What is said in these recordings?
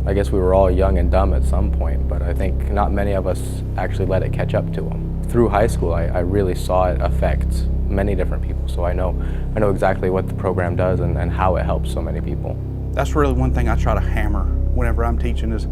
I guess we were all young and dumb at some point, but I think not many of us actually let it catch up to them. Through high school, I really saw it affect many different people, so I know exactly what the program does and how it helps so many people. That's really one thing I try to hammer whenever I'm teaching is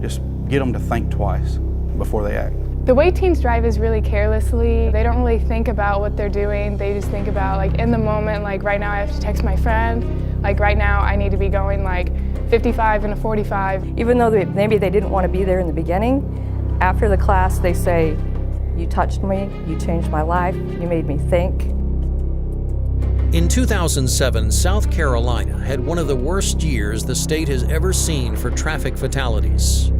just get them to think twice before they act. The way teens drive is really carelessly. They don't really think about what they're doing. They just think about like in the moment, like right now I have to text my friend. Like right now I need to be going like 55 and a 45. Even though maybe they didn't want to be there in the beginning, after the class they say, "You touched me, you changed my life, you made me think." In 2007, South Carolina had one of the worst years the state has ever seen for traffic fatalities.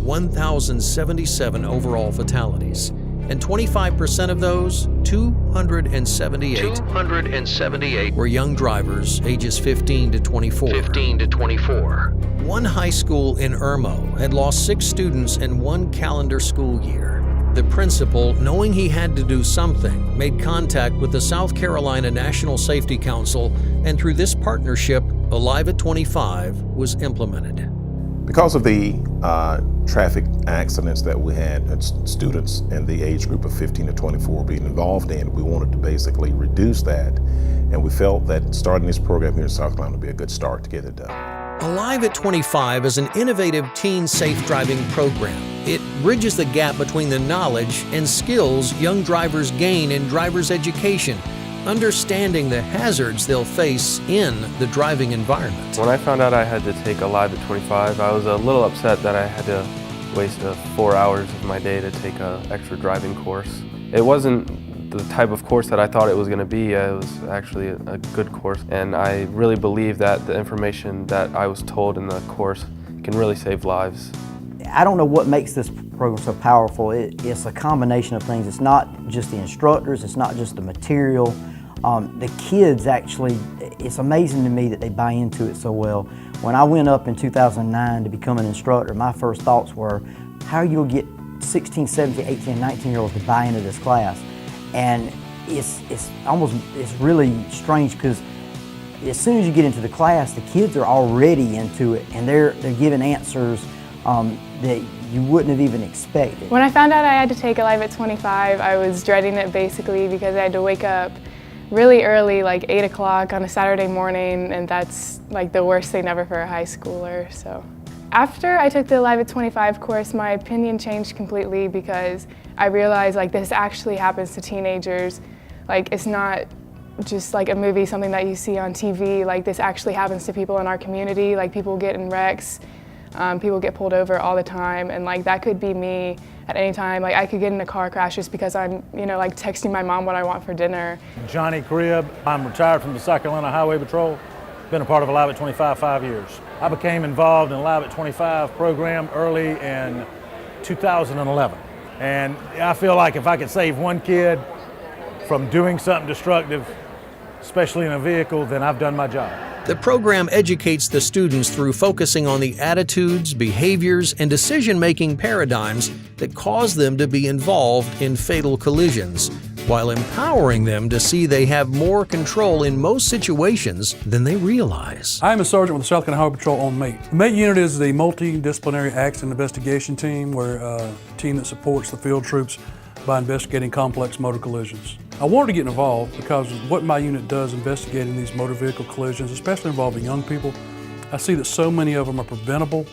1,077 overall fatalities, and 25% of those, 278, were young drivers ages 15 to 24. One high school in Irmo had lost 6 students in one calendar school year. The principal, knowing he had to do something, made contact with the South Carolina National Safety Council, and through this partnership, Alive at 25 was implemented. Because of the traffic accidents that we had, students in the age group of 15 to 24 being involved in, we wanted to basically reduce that, and we felt that starting this program here in South Carolina would be a good start to get it done. Alive at 25 is an innovative teen safe driving program. It bridges the gap between the knowledge and skills young drivers gain in driver's education, understanding the hazards they'll face in the driving environment. When I found out I had to take Alive at 25, I was a little upset that I had to waste 4 hours of my day to take an extra driving course. It wasn't the type of course that I thought it was going to be. It was actually a good course, and I really believe that the information that I was told in the course can really save lives. I don't know what makes this program so powerful. It's a combination of things. It's not just the instructors, it's not just the material. The kids actually, it's amazing to me that they buy into it so well. When I went up in 2009 to become an instructor, my first thoughts were, how are you going to get 16, 17, 18, 19-year-olds to buy into this class? And it's really strange because as soon as you get into the class, the kids are already into it and they're giving answers that you wouldn't have even expected. When I found out I had to take Alive at 25, I was dreading it basically because I had to wake up really early, like 8 o'clock on a Saturday morning, and that's like the worst thing ever for a high schooler. So after I took the Alive at 25 course, my opinion changed completely because I realized like this actually happens to teenagers. Like it's not just like a movie, something that you see on TV. Like this actually happens to people in our community. Like people get in wrecks, people get pulled over all the time, and like that could be me at any time. Like I could get in a car crash just because I'm, like texting my mom what I want for dinner. Johnny Cribb, I'm retired from the South Carolina Highway Patrol. Been a part of Alive at 25 5 years. I became involved in Alive at 25 program early in 2011. And I feel like if I could save one kid from doing something destructive, especially in a vehicle, then I've done my job. The program educates the students through focusing on the attitudes, behaviors, and decision-making paradigms that cause them to be involved in fatal collisions, while empowering them to see they have more control in most situations than they realize. I am a sergeant with the South Carolina Highway Patrol on MATE. The MATE unit is the multidisciplinary accident investigation team, where a team that supports the field troops by investigating complex motor collisions. I wanted to get involved because what my unit does investigating these motor vehicle collisions, especially involving young people, I see that so many of them are preventable.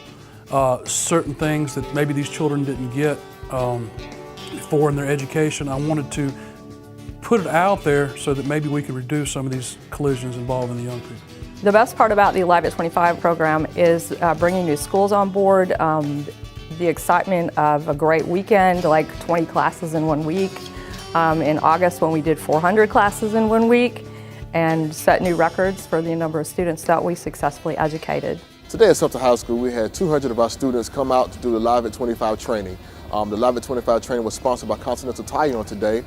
Certain things that maybe these children didn't get before in their education, I wanted to put it out there so that maybe we could reduce some of these collisions involving the young people. The best part about the Alive at 25 program is bringing new schools on board, the excitement of a great weekend, like 20 classes in 1 week. In August when we did 400 classes in 1 week and set new records for the number of students that we successfully educated. Today at Sumter High School, we had 200 of our students come out to do the Live at 25 training. The Live at 25 training was sponsored by Continental Tire on today.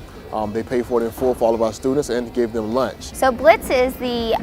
They paid for it in full for all of our students and gave them lunch. So Blitz is the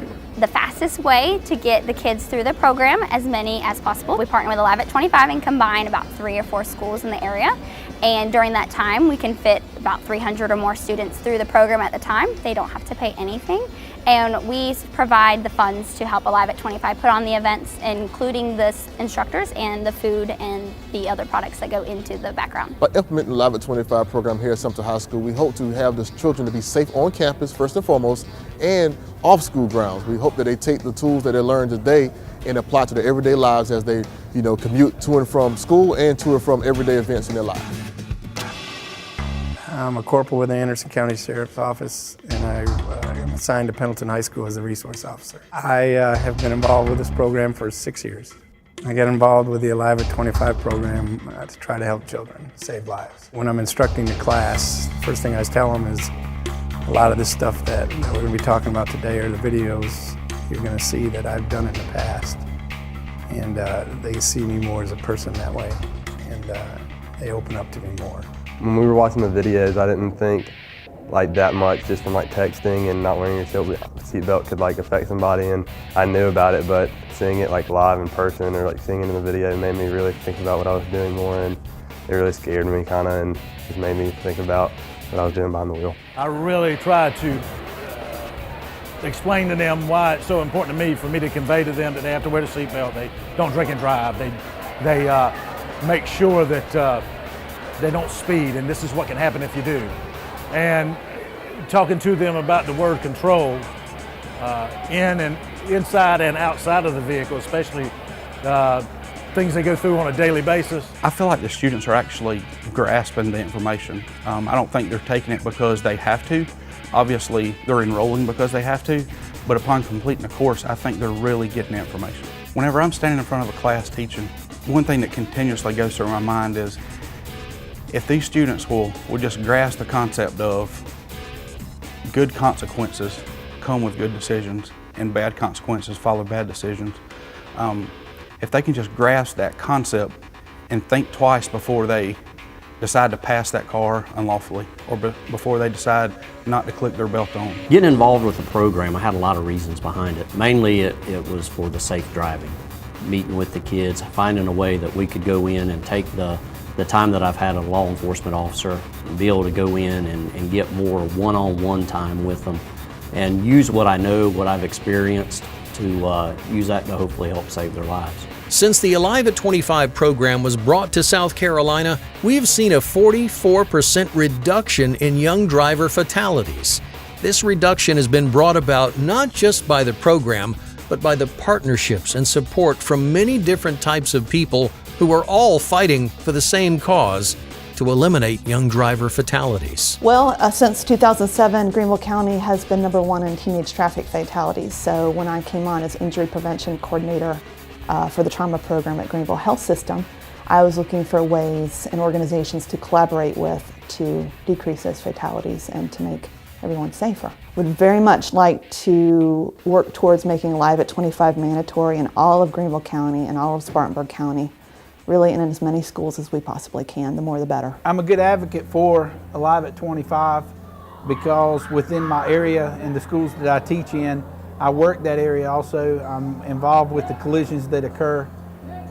fastest way to get the kids through the program, as many as possible. We partner with Alive at 25 and combine about 3 or 4 schools in the area. And during that time, we can fit about 300 or more students through the program at the time. They don't have to pay anything. And we provide the funds to help Alive at 25 put on the events, including the instructors and the food and the other products that go into the background. By implementing the Alive at 25 program here at Sumter High School, we hope to have the children to be safe on campus first and foremost, and off school grounds. We hope that they take the tools that they learned today and apply to their everyday lives as they, commute to and from school and to and from everyday events in their lives. I'm a corporal with the Anderson County Sheriff's Office, and I am assigned to Pendleton High School as a resource officer. I have been involved with this program for 6 years. I get involved with the Alive at 25 program to try to help children save lives. When I'm instructing the class, first thing I tell them is a lot of this stuff that we're going to be talking about today are the videos you're going to see that I've done in the past. And they see me more as a person that way, and they open up to me more. When we were watching the videos, I didn't think that much just from texting and not wearing your seatbelt could affect somebody, and I knew about it, but seeing it live in person or seeing it in the video made me really think about what I was doing more, and it really scared me and just made me think about what I was doing behind the wheel. I really tried to explain to them why it's so important to me for me to convey to them that they have to wear the seatbelt, they don't drink and drive, they make sure that they don't speed, and this is what can happen if you do. And talking to them about the word control inside and outside of the vehicle, especially things they go through on a daily basis. I feel like the students are actually grasping the information. I don't think they're taking it because they have to. Obviously, they're enrolling because they have to, but upon completing the course, I think they're really getting the information. Whenever I'm standing in front of a class teaching, one thing that continuously goes through my mind is, if these students will just grasp the concept of good consequences come with good decisions and bad consequences follow bad decisions, if they can just grasp that concept and think twice before they decide to pass that car unlawfully or before they decide not to click their belt on. Getting involved with the program, I had a lot of reasons behind it. Mainly it was for the safe driving, meeting with the kids, finding a way that we could go in and take the time that I've had a law enforcement officer and be able to go in and get more one-on-one time with them and use what I know, what I've experienced, to use that to hopefully help save their lives. Since the Alive at 25 program was brought to South Carolina, we've seen a 44% reduction in young driver fatalities. This reduction has been brought about not just by the program, but by the partnerships and support from many different types of people who are all fighting for the same cause, to eliminate young driver fatalities. Well, since 2007, Greenville County has been #1 in teenage traffic fatalities. So when I came on as injury prevention coordinator for the trauma program at Greenville Health System, I was looking for ways and organizations to collaborate with to decrease those fatalities and to make everyone safer. Would very much like to work towards making Alive at 25 mandatory in all of Greenville County and all of Spartanburg County, really in as many schools as we possibly can. The more the better. I'm a good advocate for Alive at 25 because within my area and the schools that I teach in, I work that area also. I'm involved with the collisions that occur,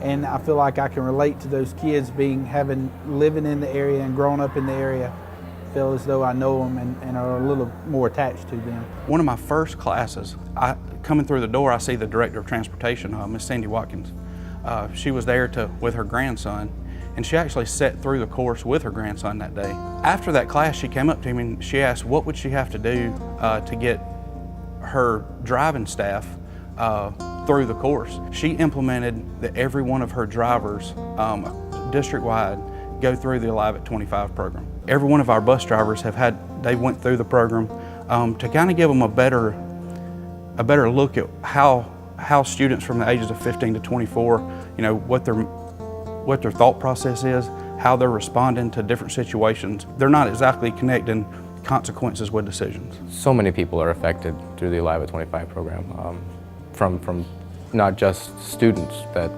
and I feel like I can relate to those kids living in the area and growing up in the area. I feel as though I know them and are a little more attached to them. One of my first classes, coming through the door, I see the Director of Transportation, Miss Sandy Watkins. She was there with her grandson, and she actually sat through the course with her grandson that day. After that class, she came up to me and she asked what would she have to do to get her driving staff through the course. She implemented that every one of her drivers, district-wide, go through the Alive at 25 program. Every one of our bus drivers they went through the program to kind of give them a better look at how students from the ages of 15 to 24, what their thought process is, how they're responding to different situations. They're not exactly connecting consequences with decisions. So many people are affected through the Alive at 25 program, from not just students that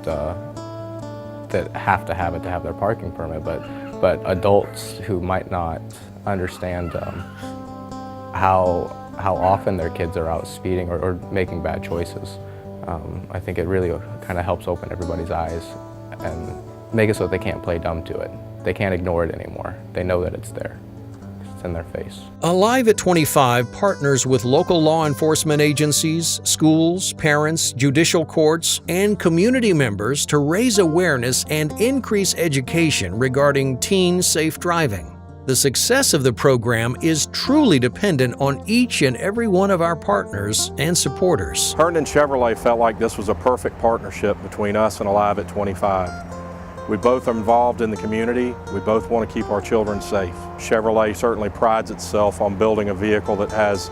have to have it to have their parking permit, but adults who might not understand how often their kids are out speeding or making bad choices. I think it really kind of helps open everybody's eyes and make it so that they can't play dumb to it. They can't ignore it anymore. They know that it's there. effects in their face. Alive at 25 partners with local law enforcement agencies, schools, parents, judicial courts, and community members to raise awareness and increase education regarding teen safe driving. The success of the program is truly dependent on each and every one of our partners and supporters. Herndon Chevrolet felt like this was a perfect partnership between us and Alive at 25. We both are involved in the community. We both want to keep our children safe. Chevrolet certainly prides itself on building a vehicle that has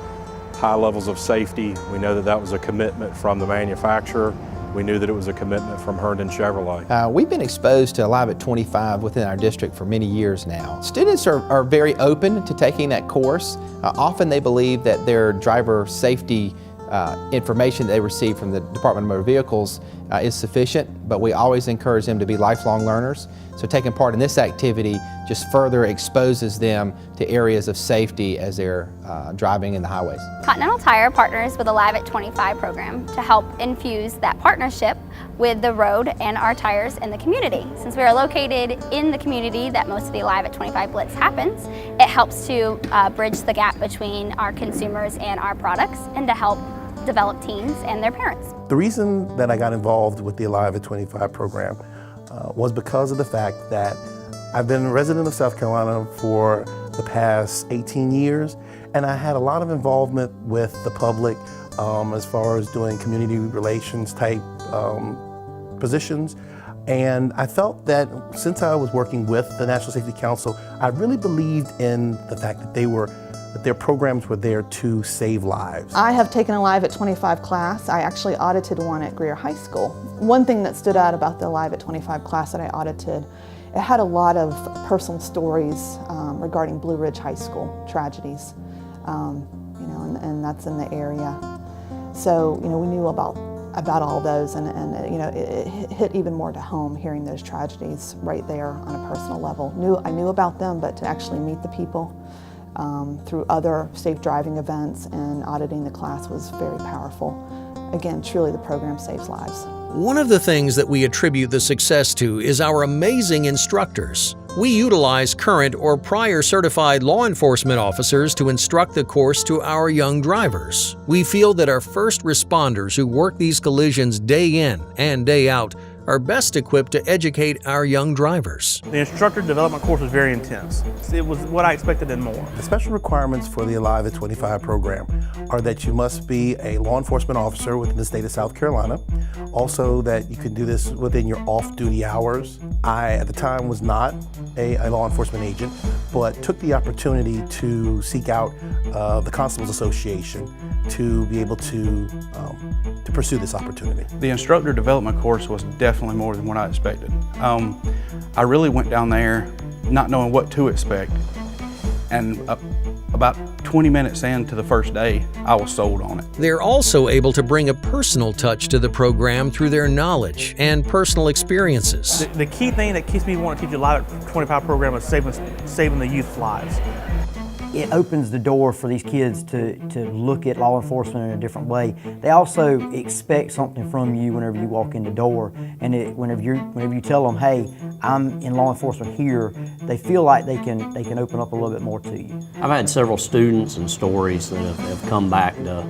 high levels of safety. We know that that was a commitment from the manufacturer. We knew that it was a commitment from Herndon Chevrolet. We've been exposed to Alive at 25 within our district for many years now. Students are very open to taking that course. Often they believe that their driver safety information they receive from the Department of Motor Vehicles is sufficient, but we always encourage them to be lifelong learners. So taking part in this activity just further exposes them to areas of safety as they're driving in the highways. Continental Tire partners with the Alive at 25 program to help infuse that partnership with the road and our tires in the community. Since we are located in the community that most of the Alive at 25 Blitz happens, it helps to bridge the gap between our consumers and our products and to help develop teens and their parents. The reason that I got involved with the Alive at 25 program was because of the fact that I've been a resident of South Carolina for the past 18 years, and I had a lot of involvement with the public as far as doing community relations type positions. And I felt that since I was working with the National Safety Council, I really believed in the fact that their programs were there to save lives. I have taken a Alive at 25 class. I actually audited one at Greer High School. One thing that stood out about the Alive at 25 class that I audited, it had a lot of personal stories regarding Blue Ridge High School tragedies, and that's in the area. So, we knew about all those, and it hit even more to home hearing those tragedies right there on a personal level. I knew about them, but to actually meet the people through other safe driving events and auditing the class was very powerful. Again, truly the program saves lives. One of the things that we attribute the success to is our amazing instructors. We utilize current or prior certified law enforcement officers to instruct the course to our young drivers. We feel that our first responders who work these collisions day in and day out are best equipped to educate our young drivers. The instructor development course was very intense. It was what I expected and more. The special requirements for the Alive at 25 program are that you must be a law enforcement officer within the state of South Carolina. Also that you can do this within your off-duty hours. I, at the time, was not a law enforcement agent, but took the opportunity to seek out the Constables Association to be able to pursue this opportunity. The instructor development course was definitely more than what I expected. I really went down there not knowing what to expect, and about 20 minutes into the first day, I was sold on it. They're also able to bring a personal touch to the program through their knowledge and personal experiences. The key thing that keeps me wanting to teach the Alive at 25 program is saving the youth's lives. It opens the door for these kids to look at law enforcement in a different way. They also expect something from you whenever you walk in the door, and whenever you tell them, "Hey, I'm in law enforcement here," they feel like they can open up a little bit more to you. I've had several students and stories that have come back to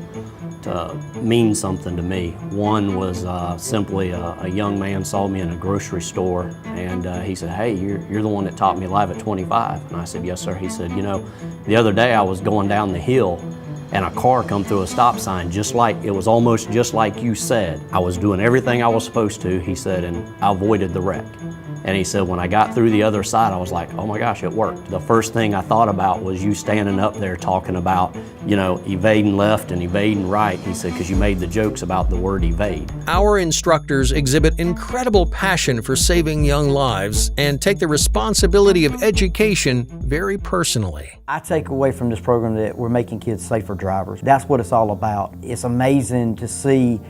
mean something to me. One was simply a young man saw me in a grocery store, and he said, "Hey, you're the one that taught me Alive at 25." And I said, "Yes, sir." He said, "The other day I was going down the hill and a car come through a stop sign it was almost just like you said. I was doing everything I was supposed to," he said, "and I avoided the wreck." And he said, when I got through the other side, I was like, oh my gosh, it worked. The first thing I thought about was you standing up there talking about, evading left and evading right. He said, because you made the jokes about the word evade. Our instructors exhibit incredible passion for saving young lives and take the responsibility of education very personally. I take away from this program that we're making kids safer drivers. That's what it's all about. It's amazing to see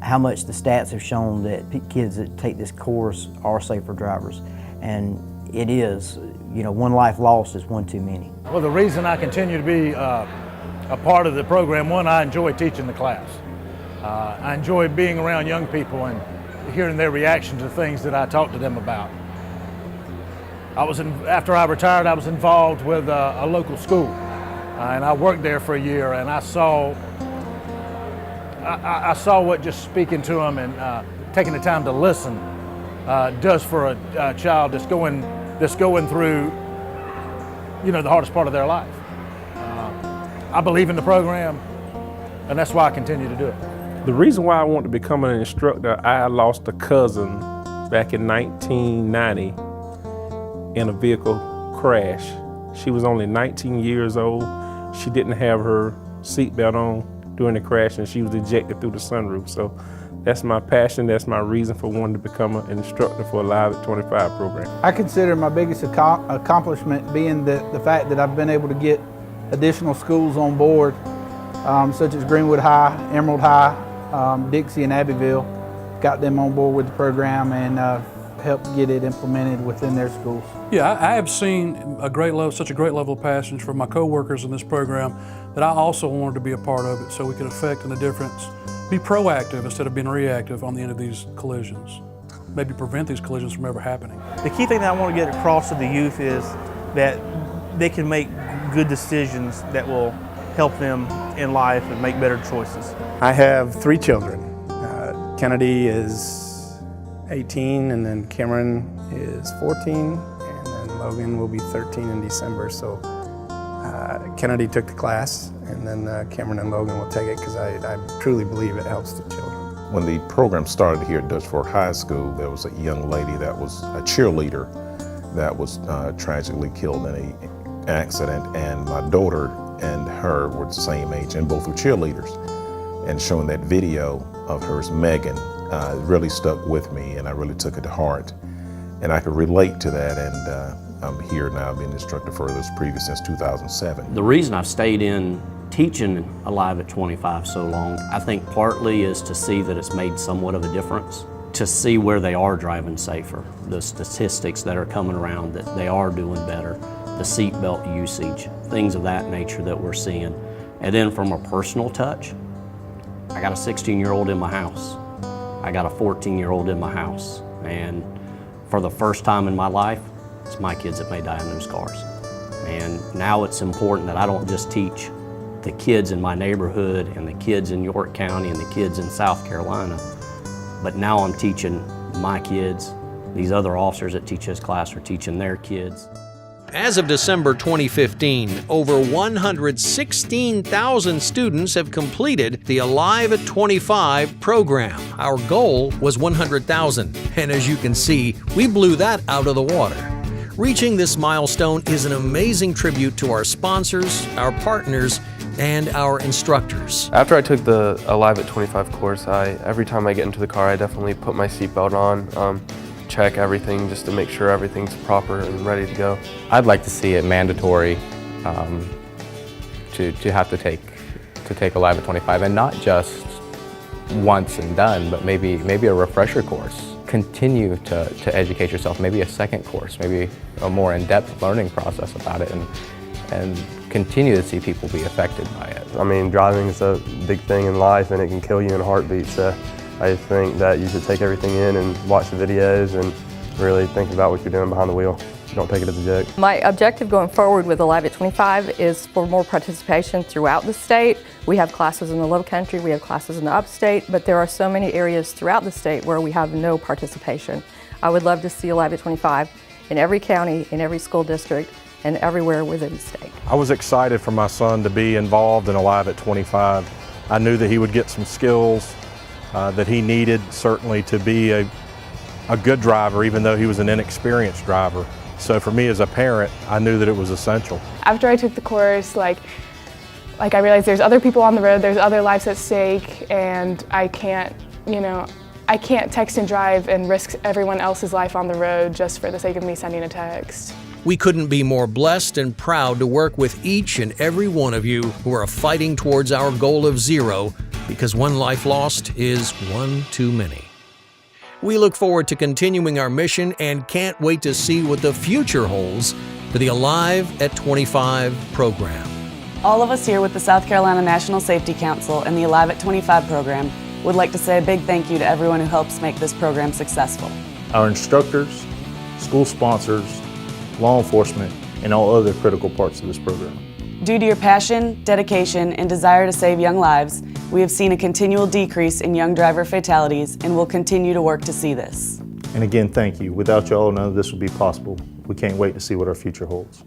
how much the stats have shown that kids that take this course are safer drivers. And it is, one life lost is one too many. Well, the reason I continue to be a part of the program, one, I enjoy teaching the class. I enjoy being around young people and hearing their reaction to things that I talk to them about. After I retired, I was involved with a local school, and I worked there for a year, and I saw what just speaking to them and taking the time to listen does for a child that's going through, the hardest part of their life. I believe in the program, and that's why I continue to do it. The reason why I want to become an instructor, I lost a cousin back in 1990 in a vehicle crash. She was only 19 years old. She didn't have her seatbelt on during the crash, and she was ejected through the sunroof. So that's my passion, that's my reason for wanting to become an instructor for a Live at 25 program. I consider my biggest accomplishment being the fact that I've been able to get additional schools on board, such as Greenwood High, Emerald High, Dixie and Abbeville. Got them on board with the program and helped get it implemented within their schools. Yeah, I have seen such a great level of passion from my coworkers in this program that I also wanted to be a part of it so we could affect a difference, be proactive instead of being reactive on the end of these collisions, maybe prevent these collisions from ever happening. The key thing that I want to get across to the youth is that they can make good decisions that will help them in life and make better choices. I have 3 children. Kennedy is 18, and then Cameron is 14, and then Logan will be 13 in December. So Kennedy took the class, and then Cameron and Logan will take it because I truly believe it helps the children. When the program started here at Dutch Fork High School, there was a young lady that was a cheerleader that was tragically killed in an accident, and my daughter and her were the same age, and both were cheerleaders. And showing that video of hers, Megan, really stuck with me, and I really took it to heart. And I could relate to that, and I'm here now being an instructor for those previous since 2007. The reason I've stayed in teaching Alive at 25 so long, I think partly is to see that it's made somewhat of a difference, to see where they are driving safer, the statistics that are coming around that they are doing better, the seatbelt usage, things of that nature that we're seeing. And then from a personal touch, I got a 16-year-old in my house. I got a 14-year-old in my house. And for the first time in my life, it's my kids that may die in those cars. And now it's important that I don't just teach the kids in my neighborhood and the kids in York County and the kids in South Carolina, but now I'm teaching my kids. These other officers that teach this class are teaching their kids. As of December 2015, over 116,000 students have completed the Alive at 25 program. Our goal was 100,000, and as you can see, we blew that out of the water. Reaching this milestone is an amazing tribute to our sponsors, our partners, and our instructors. After I took the Alive at 25 course, every time I get into the car, I definitely put my seatbelt on. Check everything just to make sure everything's proper and ready to go. I'd like to see it mandatory to have to take Alive at 25, and not just once and done, but maybe a refresher course. Continue to educate yourself, maybe a second course, maybe a more in-depth learning process about it, and continue to see people be affected by it. I mean, driving is a big thing in life, and it can kill you in a heartbeat. So I just think that you should take everything in and watch the videos and really think about what you're doing behind the wheel. Don't take it as a joke. My objective going forward with Alive at 25 is for more participation throughout the state. We have classes in the Low Country, we have classes in the Upstate, but there are so many areas throughout the state where we have no participation. I would love to see Alive at 25 in every county, in every school district, and everywhere within the state. I was excited for my son to be involved in Alive at 25. I knew that he would get some skills that he needed, certainly, to be a good driver, even though he was an inexperienced driver. So for me as a parent, I knew that it was essential. After I took the course, I realized there's other people on the road, there's other lives at stake, and I can't text and drive and risk everyone else's life on the road just for the sake of me sending a text. We couldn't be more blessed and proud to work with each and every one of you who are fighting towards our goal of 0, because one life lost is one too many. We look forward to continuing our mission and can't wait to see what the future holds for the Alive at 25 program. All of us here with the South Carolina National Safety Council and the Alive at 25 program would like to say a big thank you to everyone who helps make this program successful. Our instructors, school sponsors, law enforcement, and all other critical parts of this program. Due to your passion, dedication, and desire to save young lives, we have seen a continual decrease in young driver fatalities and will continue to work to see this. And again, thank you. Without y'all, none of this would be possible. We can't wait to see what our future holds.